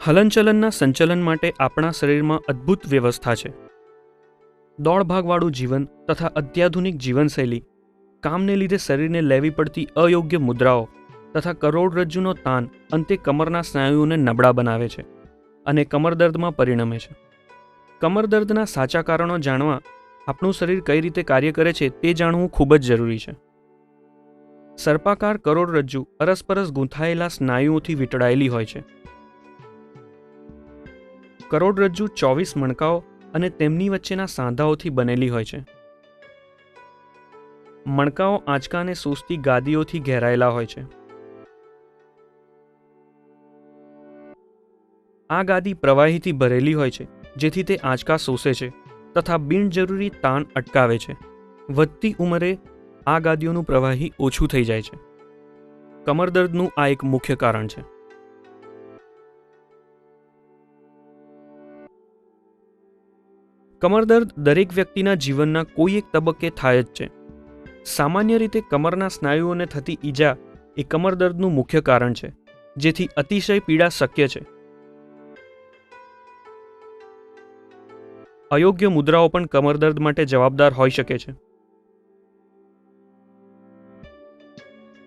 હલનચલનના સંચલન માટે આપણા શરીરમાં અદ્ભુત વ્યવસ્થા છે. દોડભાગવાળું જીવન તથા અત્યાધુનિક જીવનશૈલી, કામને લીધે શરીરને લેવી પડતી અયોગ્ય મુદ્રાઓ તથા કરોડરજ્જુનો તાણ અંતે કમરના સ્નાયુઓને નબળા બનાવે છે અને કમરદર્દમાં પરિણમે છે. કમરદર્દના સાચા કારણો જાણવા આપણું શરીર કઈ રીતે કાર્ય કરે છે તે જાણવું ખૂબ જ જરૂરી છે. સર્પાકાર કરોડરજ્જુ અરસપરસ ગૂંથાયેલા સ્નાયુઓથી વીંટળાયેલી હોય છે. કરોડરજ્જુ 24 મણકાઓ અને તેમની વચ્ચેના સાંધાઓથી બનેલી હોય છે. મણકાઓ આંચકા અને સૂઝતી ગાદીઓથી ઘેરાયેલા હોય છે. આ ગાદી પ્રવાહીથી ભરેલી હોય છે, જેથી તે આંચકા શોષે છે તથા બિનજરૂરી તાણ અટકાવે છે. વધતી ઉંમરે આ ગાદીઓનું પ્રવાહી ઓછું થઈ જાય છે. કમરદર્દનું આ એક મુખ્ય કારણ છે. કમરદર્દ દરેક વ્યક્તિના જીવનના કોઈ એક તબક્કે થાય જ છે. સામાન્ય રીતે કમરના સ્નાયુઓને થતી ઈજા એ કમરદર્દનું મુખ્ય કારણ છે, જેથી અતિશય પીડા શક્ય છે. અયોગ્ય મુદ્રાઓ પણ કમરદર્દ માટે જવાબદાર હોઈ શકે છે.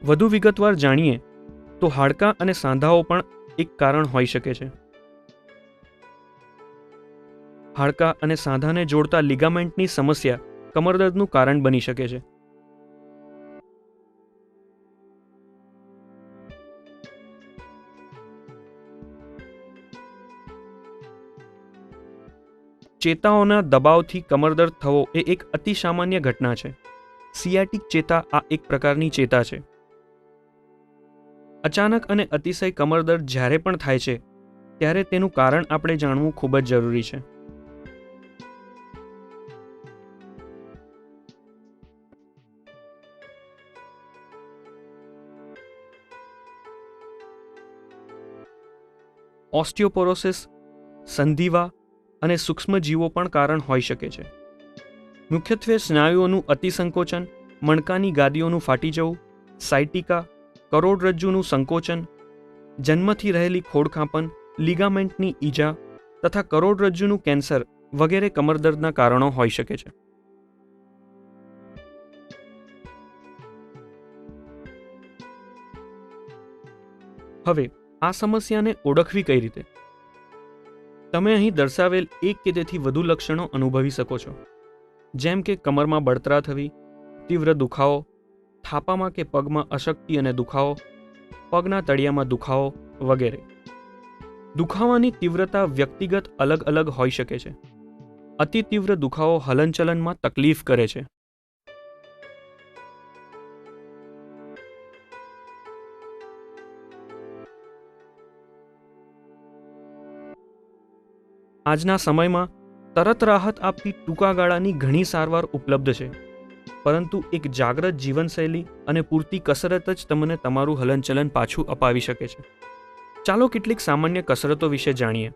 વધુ વિગતવાર જાણીએ તો હાડકાં અને સાંધાઓ પણ એક કારણ હોઈ શકે છે. હાડકાં અને સાંધાને જોડતા લિગામેન્ટની સમસ્યા કમરદર્દનું કારણ બની શકે છે. ચેતાઓના દબાવથી કમરદર્દ થવો એ એક અતિ સામાન્ય ઘટના છે. સિયાટિક ચેતા આ એક પ્રકારની ચેતા છે. અચાનક અને અતિશય કમરદર્દ જ્યારે પણ થાય છે ત્યારે તેનું કારણ આપણે જાણવું ખૂબ જ જરૂરી છે. ઓસ્ટિયોપોરોસિસ, સંધિવા અને સૂક્ષ્મજીવો પણ કારણ હોઈ શકે છે. મુખ્યત્વે સ્નાયુઓનું અતિસંકોચન, મણકાની ગાદીઓનું ફાટી જવું, સાયટિકા, કરોડરજ્જુનું સંકોચન, જન્મથી રહેલી ખોડખાંપણ, લિગામેન્ટની ઈજા તથા કરોડરજ્જુનું કેન્સર વગેરે કમરદર્દના કારણો હોઈ શકે છે. હવે આ સમસ્યાને ઓળખવી કઈ રીતે? તમે અહીં દર્શાવેલ એક કે તેથી વધુ લક્ષણો અનુભવી શકો છો, જેમ કે કમરમાં બળતરા થવી, તીવ્ર દુખાવો, થાપામાં કે પગમાં અશક્તિ અને દુખાવો, પગના તળિયામાં દુખાવો વગેરે. દુખાવાની તીવ્રતા વ્યક્તિગત અલગ અલગ હોઈ શકે છે. અતિ તીવ્ર દુખાવો હલનચલનમાં તકલીફ કરે છે. આજના સમયમાં તરત રાહત આપતી ટૂંકા ગાળાની ઘણી સારવાર ઉપલબ્ધ છે, પરંતુ એક જાગ્રત જીવનશૈલી અને પૂરતી કસરત જ તમને તમારું હલનચલન પાછું અપાવી શકે છે. ચાલો કેટલીક સામાન્ય કસરતો વિશે જાણીએ.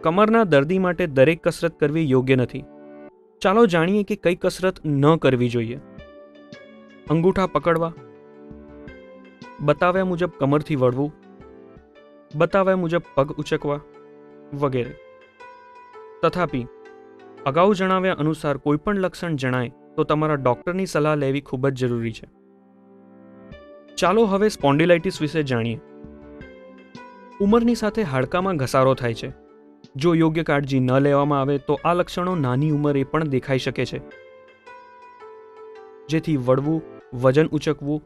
કમરના દર્દી માટે દરેક કસરત કરવી યોગ્ય નથી. ચાલો જાણીએ કે કઈ કસરત ન કરવી જોઈએ. અંગૂઠા પકડવા, બતાવ્યા મુજબ કમરથી વળવું, બતાવ્યા મુજબ પગ ઉચકવા વગેરે. તથાપિ અગાઉ જણાવ્યા અનુસાર કોઈપણ લક્ષણ જણાય તો તમારા ડૉક્ટરની સલાહ લેવી ખૂબ જ જરૂરી છે. ચાલો હવે સ્પોન્ડિલાઇટિસ વિશે જાણીએ. ઉંમરની સાથે હાડકામાં ઘસારો થાય છે. જો યોગ્ય કાળજી ન લેવામાં આવે તો આ લક્ષણો નાની ઉંમરે પણ દેખાઈ શકે છે, જેથી વળવું, વજન ઉચકવું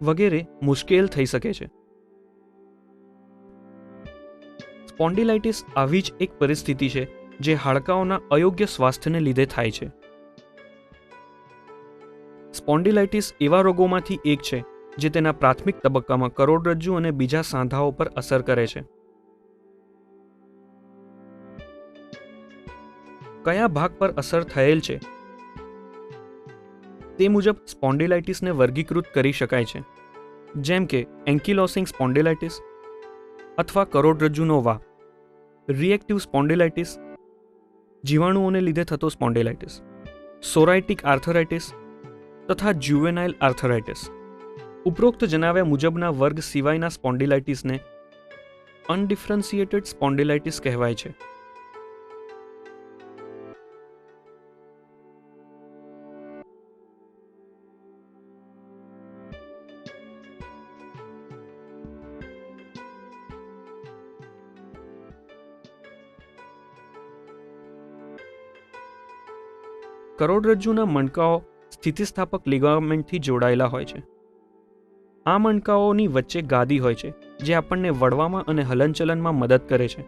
વગેરે મુશ્કેલ થઈ શકે છે. સ્પોન્ડિલાઇટિસ આવી જ એક પરિસ્થિતિ છે જે હાડકાંઓના અયોગ્ય સ્વાસ્થ્યને લીધે થાય છે. સ્પોન્ડિલાઇટિસ એવા રોગોમાંથી એક છે જે તેના પ્રાથમિક તબક્કામાં કરોડરજ્જુ અને બીજા સાંધાઓ પર અસર કરે છે. કયા ભાગ પર અસર થયેલ છે તે મુજબ સ્પોન્ડિલાઇટિસને વર્ગીકૃત કરી શકાય છે, જેમ કે એન્કિલોસિંગ સ્પોન્ડિલાઇટિસ અથવા કરોડરજ્જુનો વા, રિએક્ટિવ સ્પોન્ડિલાઇટિસ, જીવાણુઓને લીધે થતો સ્પોન્ડિલાઇટિસ, સોરાયટિક આર્થરાઇટિસ તથા જ્યુવેનાઇલ આર્થરાઇટિસ. ઉપરોક્ત જણાવ્યા મુજબના વર્ગ સિવાયના સ્પોન્ડિલાઇટિસને અનડિફરન્શિએટેડ સ્પોન્ડિલાઇટિસ કહેવાય છે. કરોડરજ્જુના મણકાઓ સ્થિતિસ્થાપક લિગામેન્ટથી જોડાયેલા હોય છે. આ મણકાઓની વચ્ચે ગાદી હોય છે જે આપણને વળવામાં અને હલનચલનમાં મદદ કરે છે.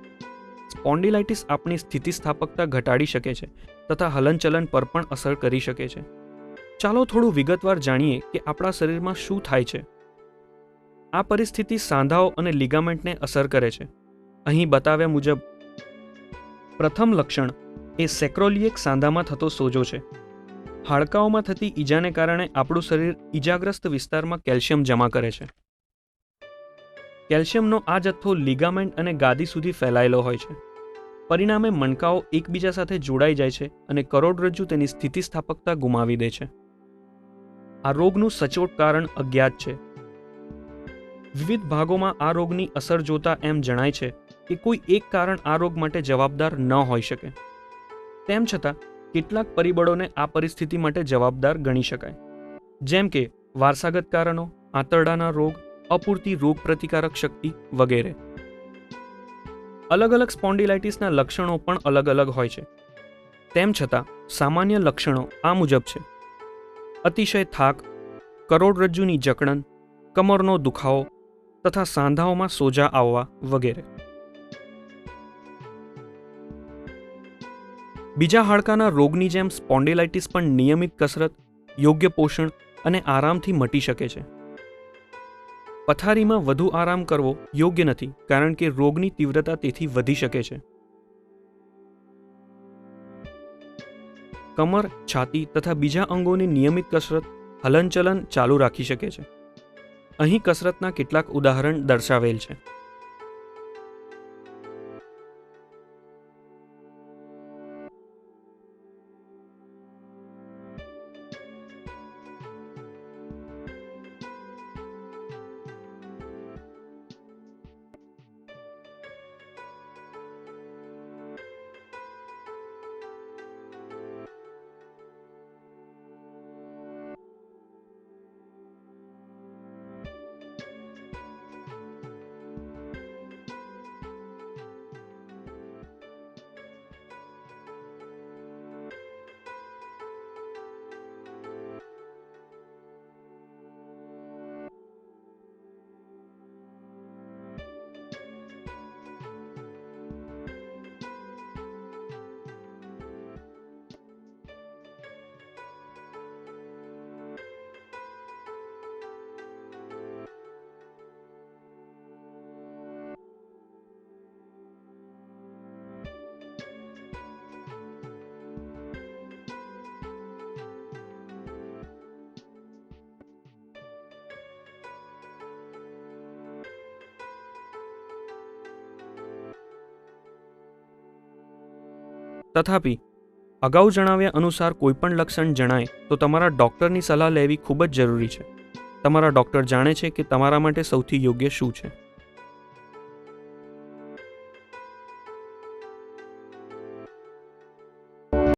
સ્પોન્ડિલાઇટિસ આપણી સ્થિતિસ્થાપકતા ઘટાડી શકે છે તથા હલનચલન પર પણ અસર કરી શકે છે. ચાલો થોડું વિગતવાર જાણીએ કે આપણા શરીરમાં શું થાય છે. આ પરિસ્થિતિ સાંધાઓ અને લિગામેન્ટને અસર કરે છે. અહીં બતાવ્યા મુજબ પ્રથમ લક્ષણ એ સેક્રોલિએક સાંધામાં થતો સોજો છે. હાડકાઓમાં થતી ઈજાને કારણે આપણું શરીર ઈજાગ્રસ્ત વિસ્તારમાં કેલ્શિયમ જમા કરે છે. કેલ્શિયમનો આ જથ્થો લિગામેન્ટ અને ગાદી સુધી ફેલાયેલો હોય છે. પરિણામે મણકાઓ એકબીજા સાથે જોડાઈ જાય છે અને કરોડરજ્જુ તેની સ્થિતિસ્થાપકતા ગુમાવી દે છે. આ રોગનું સચોટ કારણ અજ્ઞાત છે. વિવિધ ભાગોમાં આ રોગની અસર જોતા એમ જણાય છે કે કોઈ એક કારણ આ રોગ માટે જવાબદાર ન હોઈ શકે. તેમ છતાં કેટલાક પરિબળોને આ પરિસ્થિતિ માટે જવાબદાર ગણી શકાય, જેમ કે વારસાગત કારણો, આંતરડાના રોગ, અપૂરતી રોગ પ્રતિકારક શક્તિ વગેરે. અલગ અલગ સ્પોન્ડિલાઇટિસના લક્ષણો પણ અલગ અલગ હોય છે. તેમ છતાં સામાન્ય લક્ષણો આ મુજબ છે: અતિશય થાક, કરોડરજ્જુની જકડન, કમરનો દુખાવો તથા સાંધાઓમાં સોજા આવવા વગેરે. બીજા હાડકાના રોગની જેમ સ્પોન્ડિલાઇટિસ પણ નિયમિત કસરત, યોગ્ય પોષણ અને આરામથી મટી શકે છે. પથારીમાં વધુ આરામ કરવો યોગ્ય નથી કારણ કે રોગની તીવ્રતા તેથી વધી શકે છે. કમર, છાતી તથા બીજા અંગોની નિયમિત કસરત, હલનચલન ચાલુ રાખી શકે છે. અહીં કસરતના કેટલાક ઉદાહરણ દર્શાવેલ છે. તથાપિ અગાઉ જણાવ્યા અનુસાર કોઈપણ લક્ષણ જણાય તો તમારા ડૉક્ટરની સલાહ લેવી ખૂબ જ જરૂરી છે. તમારા ડૉક્ટર જાણે છે કે તમારા માટે સૌથી યોગ્ય શું છે.